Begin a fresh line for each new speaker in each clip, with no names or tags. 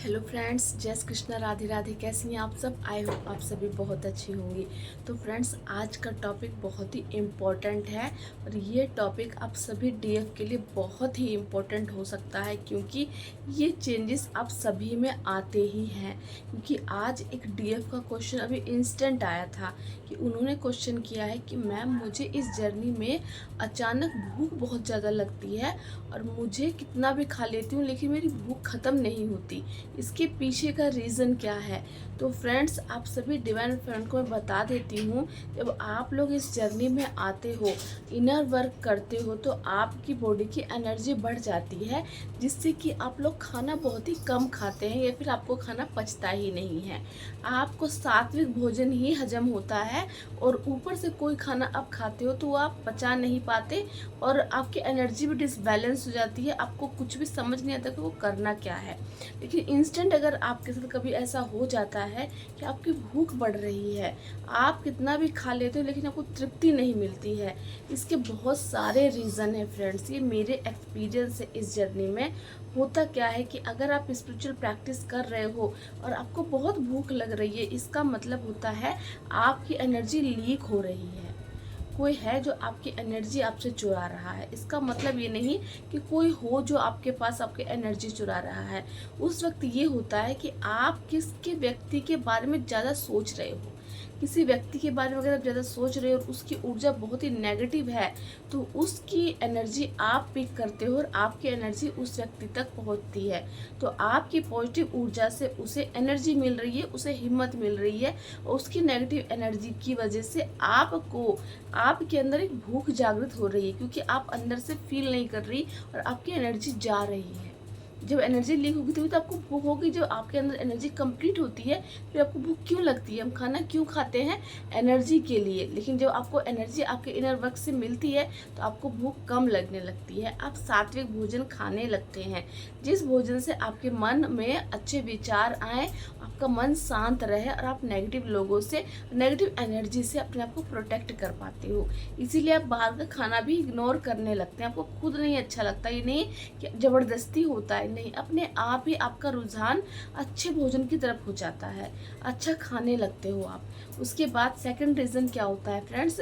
Hello friends, जय श्री कृष्णा, राधे राधे। कैसी हैं आप सब? आई होप आप सभी बहुत अच्छी होंगी। तो फ्रेंड्स, आज का टॉपिक बहुत ही इम्पोर्टेंट है और ये टॉपिक आप सभी डीएफ के लिए बहुत ही इम्पोर्टेंट हो सकता है, क्योंकि ये चेंजेस आप सभी में आते ही हैं। क्योंकि आज एक डीएफ का क्वेश्चन अभी इंस्टेंट आया था कि उन्होंने क्वेश्चन किया है कि मैम, मुझे इस जर्नी में अचानक भूख बहुत ज़्यादा लगती है और मुझे कितना भी खा लेती हूँ लेकिन मेरी भूख ख़त्म नहीं होती। इसके पीछे का रीज़न क्या है? तो फ्रेंड्स, आप सभी डिवाइन फ्रेंड को मैं बता देती हूँ, जब आप लोग इस जर्नी में आते हो, इनर वर्क करते हो, तो आपकी बॉडी की एनर्जी बढ़ जाती है, जिससे कि आप लोग खाना बहुत ही कम खाते हैं या फिर आपको खाना पचता ही नहीं है। आपको सात्विक भोजन ही हजम होता है और ऊपर से कोई खाना आप खाते हो तो वो आप पचा नहीं पाते और आपकी एनर्जी भी डिसबैलेंस हो जाती है। आपको कुछ भी समझ नहीं आता कि वो करना क्या है। लेकिन इंस्टेंट अगर आपके साथ कभी ऐसा हो जाता है कि आपकी भूख बढ़ रही है, आप कितना भी खा लेते हो लेकिन आपको तृप्ति नहीं मिलती है, इसके बहुत सारे रीज़न है फ्रेंड्स। ये मेरे एक्सपीरियंस है इस जर्नी में। होता क्या है कि अगर आप स्पिरिचुअल प्रैक्टिस कर रहे हो और आपको बहुत भूख लग रही है, इसका मतलब होता है आपकी एनर्जी लीक हो रही है। कोई है जो आपकी एनर्जी आपसे चुरा रहा है। इसका मतलब ये नहीं कि कोई हो जो आपके पास आपकी एनर्जी चुरा रहा है। उस वक्त ये होता है कि आप किसके व्यक्ति के बारे में ज़्यादा सोच रहे हो। किसी व्यक्ति के बारे में अगर आप ज़्यादा सोच रहे हो और उसकी ऊर्जा बहुत ही नेगेटिव है, तो उसकी एनर्जी आप पिक करते हो और आपकी एनर्जी उस व्यक्ति तक पहुंचती है। तो आपकी पॉजिटिव ऊर्जा से उसे एनर्जी मिल रही है, उसे हिम्मत मिल रही है, और उसकी नेगेटिव एनर्जी की वजह से आपको, आपके अंदर एक भूख जागृत हो रही है, क्योंकि आप अंदर से फील नहीं कर रही और आपकी एनर्जी जा रही है। जब एनर्जी लीक होगी तभी तो आपको भूख होगी। जब आपके अंदर एनर्जी कंप्लीट होती है फिर आपको भूख क्यों लगती है? हम खाना क्यों खाते हैं? एनर्जी के लिए। लेकिन जब आपको एनर्जी आपके इनर वर्क से मिलती है तो आपको भूख कम लगने लगती है, आप सात्विक भोजन खाने लगते हैं, जिस भोजन से आपके मन में अच्छे विचार आए, आपका मन शांत रहे और आप नेगेटिव लोगों से, नेगेटिव एनर्जी से अपने आप को प्रोटेक्ट कर पाते हो। इसीलिए आप बाहर का खाना भी इग्नोर करने लगते हैं। आपको खुद नहीं अच्छा लगता, ये नहीं कि ज़बरदस्ती होता है, नहीं, अपने आप ही आपका रुझान अच्छे भोजन की तरफ हो जाता है, अच्छा खाने लगते हो आप। उसके बाद सेकंड रीज़न क्या होता है फ्रेंड्स,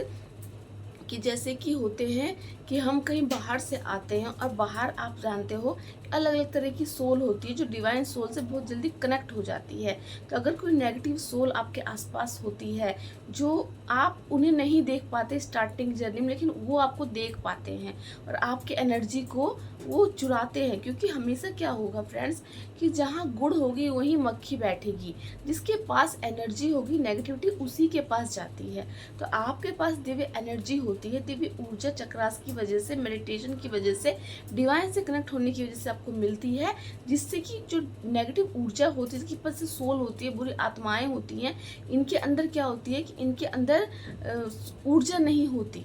कि जैसे कि होते हैं कि हम कहीं बाहर से आते हैं और बाहर आप जानते हो अलग अलग तरह की सोल होती है जो डिवाइन सोल से बहुत जल्दी कनेक्ट हो जाती है। तो अगर कोई नेगेटिव सोल आपके आसपास होती है जो आप उन्हें नहीं देख पाते स्टार्टिंग जर्नी में, लेकिन वो आपको देख पाते हैं और आपके एनर्जी को वो चुराते हैं। क्योंकि हमेशा क्या होगा फ्रेंड्स, कि जहाँ गुड़ होगी वहीं मक्खी बैठेगी, जिसके पास एनर्जी होगी नेगेटिविटी उसी के पास जाती है। तो आपके पास दिव्य एनर्जी होती है, दिव्य ऊर्जा चक्रास की वजह से, मेडिटेशन की वजह से, डिवाइन से कनेक्ट होने की वजह से आपको मिलती है, जिससे कि जो नेगेटिव ऊर्जा होती है, जिसके पास से सोल होती है, बुरी आत्माएं होती हैं, इनके अंदर क्या होती है कि इनके अंदर ऊर्जा नहीं होती,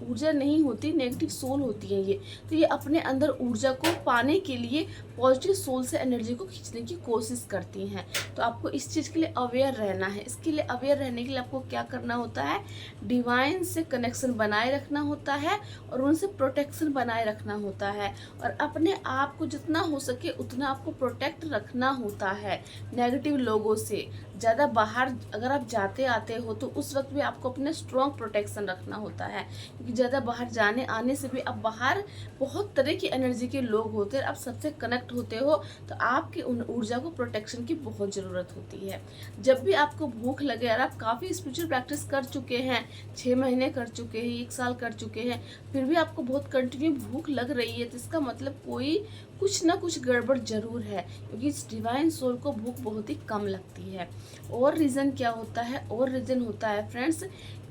ऊर्जा नहीं होती, नेगेटिव सोल होती है ये। तो ये अपने अंदर ऊर्जा को पाने के लिए पॉजिटिव सोल से एनर्जी को खींचने की कोशिश करती हैं। तो आपको इस चीज़ के लिए अवेयर रहना है। इसके लिए अवेयर रहने के लिए आपको क्या करना होता है? डिवाइन से कनेक्शन बनाए रखना होता है और उनसे प्रोटेक्शन बनाए रखना होता है, और अपने आप को जितना हो सके उतना आपको प्रोटेक्ट रखना होता है नेगेटिव लोगों से। ज़्यादा बाहर अगर आप जाते आते हो तो उस वक्त भी आपको अपने स्ट्रॉन्ग प्रोटेक्शन रखना होता है, क्योंकि ज़्यादा बाहर जाने आने से भी, अब बाहर बहुत तरह की एनर्जी के लोग होते हैं, आप सबसे कनेक्ट होते हो, तो आपकी उन ऊर्जा को प्रोटेक्शन की बहुत ज़रूरत होती है। जब भी आपको भूख लगे और आप काफ़ी स्पिरिचुअल प्रैक्टिस कर चुके हैं, 6 महीने कर चुके हैं, 1 साल कर चुके हैं, फिर भी आपको बहुत कंटिन्यू भूख लग रही है, तो इसका मतलब कोई कुछ ना कुछ गड़बड़ जरूर है, क्योंकि इस डिवाइन सोल को भूख बहुत ही कम लगती है। और रीज़न क्या होता है? और रीज़न होता है फ्रेंड्स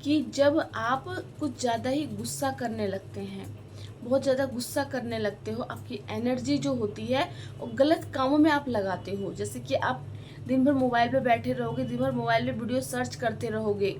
कि जब आप कुछ ज़्यादा ही गुस्सा करने लगते हैं, बहुत ज़्यादा गुस्सा करने लगते हो, आपकी एनर्जी जो होती है वो गलत कामों में आप लगाते हो। जैसे कि आप दिन भर मोबाइल पे बैठे रहोगे, दिन भर मोबाइल में वीडियो सर्च करते रहोगे।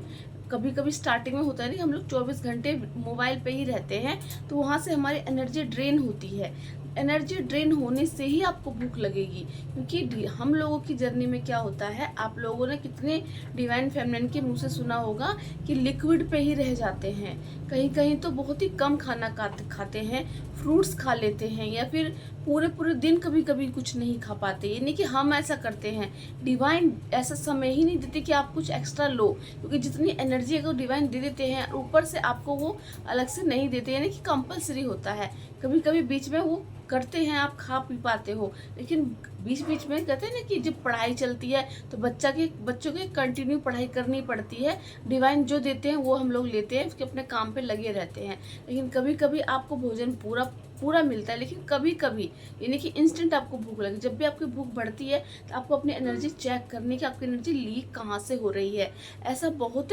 कभी कभी स्टार्टिंग में होता है नहीं, हम लोग 24 घंटे मोबाइल पे ही रहते हैं, तो वहाँ से हमारी एनर्जी ड्रेन होती है। एनर्जी ड्रेन होने से ही आपको भूख लगेगी, क्योंकि हम लोगों की जर्नी में क्या होता है, आप लोगों ने कितने डिवाइन फेमिनिन के मुंह से सुना होगा कि लिक्विड पे ही रह जाते हैं, कहीं कहीं तो बहुत ही कम खाना खाते हैं, फ्रूट्स खा लेते हैं, या फिर पूरे पूरे दिन कभी कभी कुछ नहीं खा पाते। ये नहीं कि हम ऐसा करते हैं, डिवाइन ऐसा समय ही नहीं देते कि आप कुछ एक्स्ट्रा लो, क्योंकि जितनी एनर्जी अगर डिवाइन दे देते हैं ऊपर से आपको वो अलग से नहीं देते, यानी कि कंपलसरी होता है। कभी कभी बीच में वो करते हैं, आप खा पी पाते हो, लेकिन बीच बीच में कहते हैं ना कि जब पढ़ाई चलती है तो बच्चों के कंटिन्यू पढ़ाई करनी पड़ती है। डिवाइन जो देते हैं वो हम लोग लेते हैं, उसके अपने काम पे लगे रहते हैं। लेकिन कभी कभी आपको भोजन पूरा पूरा मिलता है, लेकिन कभी कभी यानी कि इंस्टेंट आपको भूख लगे। जब भी आपकी भूख बढ़ती है तो आपको अपनी एनर्जी चेक करनी कि आपकी एनर्जी लीक कहाँ से हो रही है। ऐसा बहुत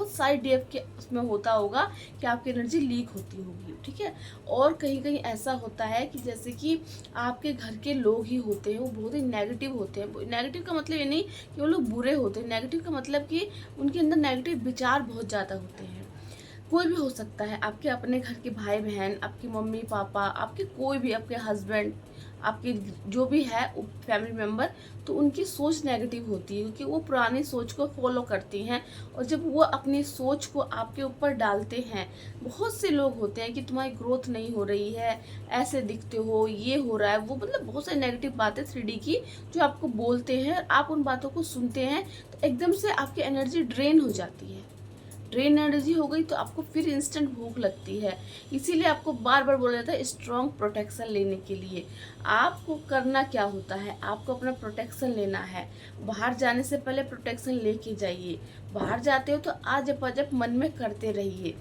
सारे डीएफ के उसमें होता होगा कि आपकी एनर्जी लीक होती होगी, ठीक है। और कहीं कहीं ऐसा होता है कि जैसे कि आपके घर के लोग ही होते हैं, वो बहुत ही नेगेटिव होते हैं। नेगेटिव का मतलब ये नहीं कि वो लोग बुरे होते हैं, नेगेटिव का मतलब कि उनके अंदर नेगेटिव विचार बहुत ज़्यादा होते हैं। कोई भी हो सकता है, आपके अपने घर के भाई बहन, आपकी मम्मी पापा, आपके कोई भी, आपके हस्बैंड, आपके जो भी है फैमिली मेम्बर, तो उनकी सोच नेगेटिव होती है क्योंकि वो पुरानी सोच को फॉलो करती हैं। और जब वो अपनी सोच को आपके ऊपर डालते हैं, बहुत से लोग होते हैं कि तुम्हारी ग्रोथ नहीं हो रही है, ऐसे दिखते हो, ये हो रहा है, वो मतलब बहुत सारी नेगेटिव बातें 3D की जो आपको बोलते हैं। आप उन बातों को सुनते हैं तो एकदम से आपकी एनर्जी ड्रेन हो जाती है। ड्रेन एनर्जी हो गई तो आपको फिर इंस्टेंट भूख लगती है। इसीलिए आपको बार बार बोला जाता है स्ट्रॉन्ग प्रोटेक्शन लेने के लिए। आपको करना क्या होता है, आपको अपना प्रोटेक्शन लेना है। बाहर जाने से पहले प्रोटेक्शन लेके जाइए। बाहर जाते हो तो आज अजब मन में करते रहिए।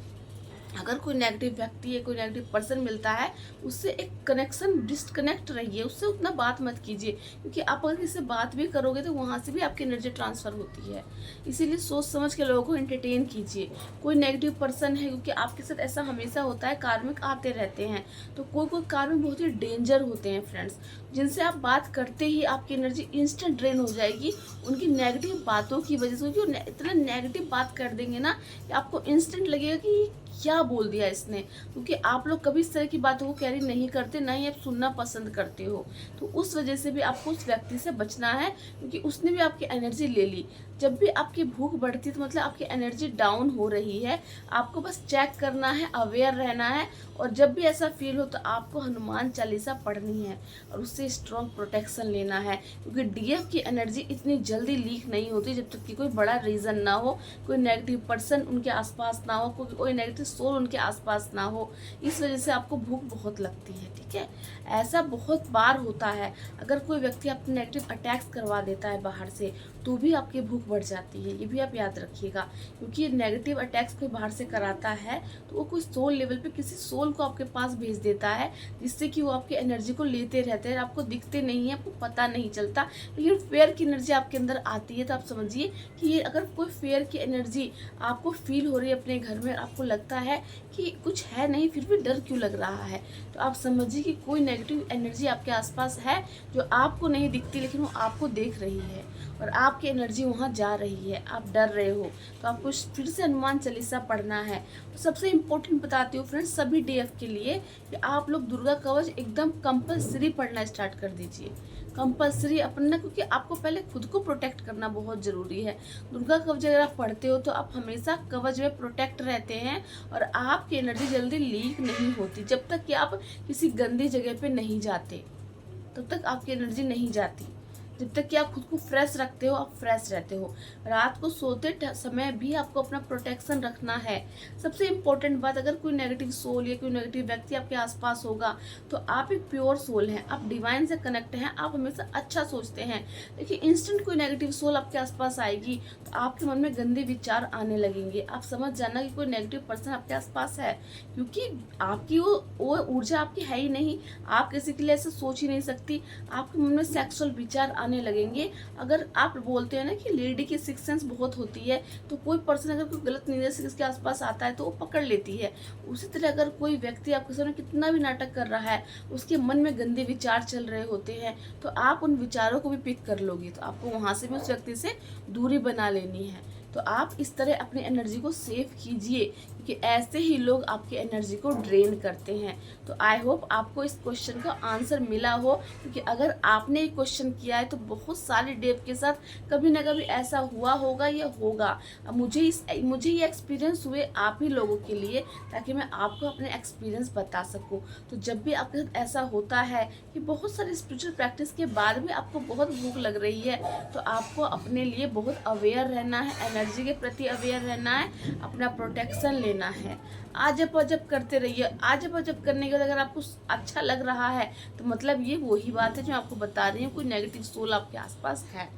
अगर कोई नेगेटिव व्यक्ति है, कोई नेगेटिव पर्सन मिलता है, उससे एक कनेक्शन डिस्कनेक्ट रहिए, उससे उतना बात मत कीजिए, क्योंकि आप अगर किसी से बात भी करोगे तो वहाँ से भी आपकी एनर्जी ट्रांसफ़र होती है। इसीलिए सोच समझ के लोगों को एंटरटेन कीजिए। कोई नेगेटिव पर्सन है, क्योंकि आपके साथ ऐसा हमेशा होता है, कार्मिक आते रहते हैं, तो कोई कोई कार्मिक बहुत ही डेंजर होते हैं फ्रेंड्स, जिनसे आप बात करते ही आपकी एनर्जी इंस्टेंट ड्रेन हो जाएगी उनकी नेगेटिव बातों की वजह से। क्योंकि इतना नेगेटिव बात कर देंगे ना कि आपको इंस्टेंट लगेगा कि क्या बोल दिया इसने, क्योंकि आप लोग कभी इस तरह की बातों को कैरी नहीं करते, ना ही आप सुनना पसंद करते हो। तो उस वजह से भी आपको उस व्यक्ति से बचना है, क्योंकि उसने भी आपकी एनर्जी ले ली। जब भी आपकी भूख बढ़ती है तो मतलब आपकी एनर्जी डाउन हो रही है। आपको बस चेक करना है, अवेयर रहना है, और जब भी ऐसा फील हो तो आपको हनुमान चालीसा पढ़नी है और उससे स्ट्रॉन्ग प्रोटेक्शन लेना है। क्योंकि डीएफ की एनर्जी इतनी जल्दी लीक नहीं होती जब तक कि कोई बड़ा रीज़न ना हो, कोई नेगेटिव पर्सन उनके आसपास ना हो, कोई नेगेटिव सोल उनके आसपास ना हो। इस वजह से आपको भूख बहुत लगती है, ठीक है। ऐसा बहुत बार होता है, अगर कोई व्यक्ति आपको नेगेटिव अटैक्स करवा देता है बाहर से तो भी आपकी भूख बढ़ जाती है। ये भी आप याद रखिएगा, क्योंकि नेगेटिव अटैक्स कोई बाहर से कराता है तो वो कोई सोल लेवल पे किसी सोल को आपके पास भेज देता है, जिससे कि वो आपकी एनर्जी को लेते रहते हैं। आपको दिखते नहीं है, आपको पता नहीं चलता, लेकिन फेयर की एनर्जी आपके अंदर आती है तो आप समझिए कि ये अगर कोई फेयर की एनर्जी आपको फील हो रही है अपने घर में, आपको लगता है कि कुछ है नहीं फिर भी डर क्यों लग रहा है, तो आप समझिए कि कोई नेगेटिव एनर्जी आपके आसपास है जो आपको नहीं दिखती लेकिन वो आपको देख रही है और आपकी एनर्जी वहाँ जा रही है। आप डर रहे हो तो आपको फिर से हनुमान चालीसा पढ़ना है। तो सबसे इम्पोर्टेंट बताती हूँ फ्रेंड्स सभी डीएफ के लिए कि आप लोग दुर्गा कवच एकदम कंपलसरी पढ़ना स्टार्ट कर दीजिए। कंपलसरी अपना, क्योंकि आपको पहले खुद को प्रोटेक्ट करना बहुत ज़रूरी है। दुर्गा कवच अगर आप पढ़ते हो तो आप हमेशा कवच में प्रोटेक्ट रहते हैं और आपकी एनर्जी जल्दी लीक नहीं होती। जब तक कि आप किसी गंदी जगह पे नहीं जाते तब तक आपकी एनर्जी नहीं जाती। जब तक कि आप खुद को फ्रेश रखते हो आप फ्रेश रहते हो। रात को सोते समय भी आपको अपना प्रोटेक्शन रखना है। सबसे इम्पोर्टेंट बात, अगर कोई नेगेटिव सोल या कोई नेगेटिव व्यक्ति आपके आसपास होगा तो आप एक प्योर सोल हैं, आप डिवाइन से कनेक्ट हैं, आप हमेशा अच्छा सोचते हैं। देखिए इंस्टेंट कोई नेगेटिव सोल आपके आसपास आएगी तो आपके मन में गंदे विचार आने लगेंगे। आप समझ जाना कि कोई नेगेटिव पर्सन आपके आसपास है, क्योंकि आपकी वो ऊर्जा आपकी है ही नहीं। आप किसी के लिए ऐसा सोच ही नहीं सकती। आपके मन में सेक्सुअल विचार आने लगेंगे। अगर आप बोलते हैं ना कि लेडी की सिक्स सेंस बहुत होती है, तो कोई पर्सन अगर कोई गलत नजर से किसके आसपास आता है तो वो पकड़ लेती है। उसी तरह अगर कोई व्यक्ति आपके सामने कितना भी नाटक कर रहा है, उसके मन में गंदे विचार चल रहे होते हैं, तो आप उन विचारों को भी पिक कर लोगे, तो आपको वहाँ से भी उस व्यक्ति से दूरी बना लेनी है। तो आप इस तरह अपनी एनर्जी को सेव कीजिए, क्योंकि ऐसे ही लोग आपकी एनर्जी को ड्रेन करते हैं। तो आई होप आपको इस क्वेश्चन का आंसर मिला हो, क्योंकि अगर आपने ये क्वेश्चन किया है तो बहुत सारे डेव के साथ कभी ना कभी ऐसा हुआ होगा या होगा। अब मुझे ये एक्सपीरियंस हुए आप ही लोगों के लिए, ताकि मैं आपको अपने एक्सपीरियंस बता सकूं। तो जब भी आपके साथ ऐसा होता है कि बहुत सारी स्पिरिचुअल प्रैक्टिस के बाद भी आपको बहुत भूख लग रही है, तो आपको अपने लिए बहुत अवेयर रहना है, एनर्जी के प्रति अवेयर रहना है, अपना प्रोटेक्शन लेना है। आज अजब करते रहिए। आज अजब करने के बाद अगर आपको अच्छा लग रहा है तो मतलब ये वही बात है जो आपको बता रही हूँ, कोई नेगेटिव सोल आपके आसपास है।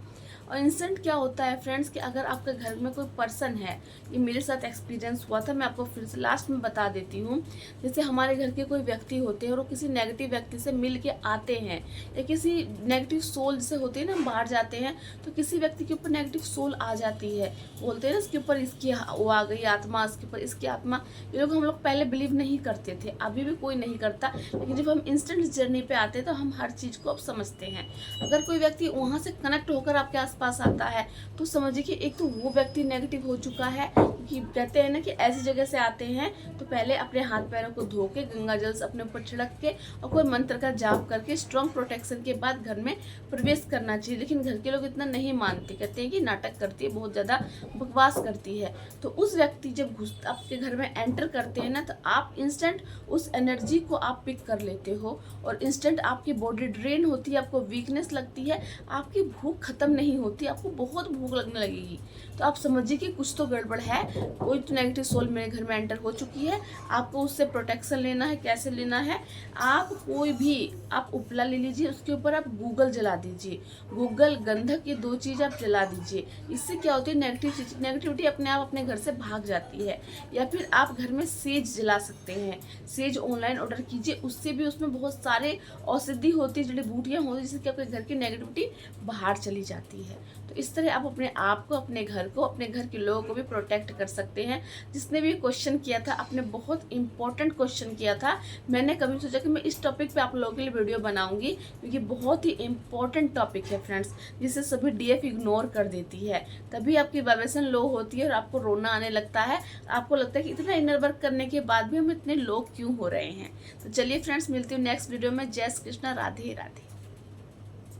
और इंस्टेंट क्या होता है फ्रेंड्स कि अगर आपके घर में कोई पर्सन है, ये मेरे साथ एक्सपीरियंस हुआ था, मैं आपको फिर से लास्ट में बता देती हूँ। जैसे हमारे घर के कोई व्यक्ति होते हैं और वो किसी नेगेटिव व्यक्ति से मिल के आते हैं, या किसी नेगेटिव सोल जैसे होते हैं ना, हम बाहर जाते हैं तो किसी व्यक्ति के ऊपर नेगेटिव सोल आ जाती है, बोलते हैं ना इसके ऊपर इसकी वो आ गई आत्मा, इसके ऊपर इसकी आत्मा। ये लोग हम लोग पहले बिलीव नहीं करते थे, अभी भी कोई नहीं करता, लेकिन जब हम इंस्टेंट जर्नी पे आते हैं तो हम हर चीज़ को अब समझते हैं। अगर कोई व्यक्ति वहाँ से कनेक्ट होकर आपके पास आता है तो समझिए कि एक तो वो व्यक्ति नेगेटिव हो चुका है, कि कहते हैं ना कि ऐसी जगह से आते हैं तो पहले अपने हाथ पैरों को धो के गंगा जल से अपने ऊपर छिड़क के और कोई मंत्र का जाप करके स्ट्रॉन्ग प्रोटेक्शन के बाद घर में प्रवेश करना चाहिए। लेकिन घर के लोग इतना नहीं मानते, कहते हैं कि नाटक करती है, बहुत ज़्यादा बकवास करती है। तो उस व्यक्ति जब आपके घर में एंटर करते हैं ना, तो आप इंस्टेंट उस एनर्जी को आप पिक कर लेते हो और इंस्टेंट आपकी बॉडी ड्रेन होती है, आपको वीकनेस लगती है, आपकी भूख खत्म नहीं होती, आपको बहुत भूख लगने लगेगी। तो आप समझिए कि कुछ तो गड़बड़ है, कोई तो नेगेटिव सोल मेरे घर में एंटर हो चुकी है। आपको उससे प्रोटेक्शन लेना है। कैसे लेना है? आप कोई भी आप उपला ले लीजिए, उसके ऊपर आप गूगल जला दीजिए, गूगल गंधक, ये 2 चीज़ आप जला दीजिए। इससे क्या होती है, नेगेटिविटी अपने आप अपने घर से भाग जाती है। या फिर आप घर में सेज जला सकते हैं, सेज ऑनलाइन ऑर्डर कीजिए, उससे भी उसमें बहुत सारे औषधि होती है, जड़ी बूटियाँ होती है, जिससे आपके घर की नेगेटिविटी बाहर चली जाती है। तो इस तरह आप अपने आप को, अपने घर को, अपने घर के लोगों को भी प्रोटेक्ट कर सकते हैं। जिसने भी क्वेश्चन किया था, आपने बहुत इंपॉर्टेंट क्वेश्चन किया था। मैंने कभी सोचा कि मैं इस टॉपिक पे आप लोगों के लिए वीडियो बनाऊंगी, क्योंकि बहुत ही इंपॉर्टेंट टॉपिक है फ्रेंड्स, जिसे सभी डीएफ इग्नोर कर देती है। तभी आपकी वाइब्रेशन लो होती है और आपको रोना आने लगता है। आपको लगता है कि इतना इनर वर्क करने के बाद भी हम इतने लो क्यों हो रहे हैं। तो चलिए फ्रेंड्स, मिलती हूँ नेक्स्ट वीडियो में। जय श्री कृष्णा, राधे राधे।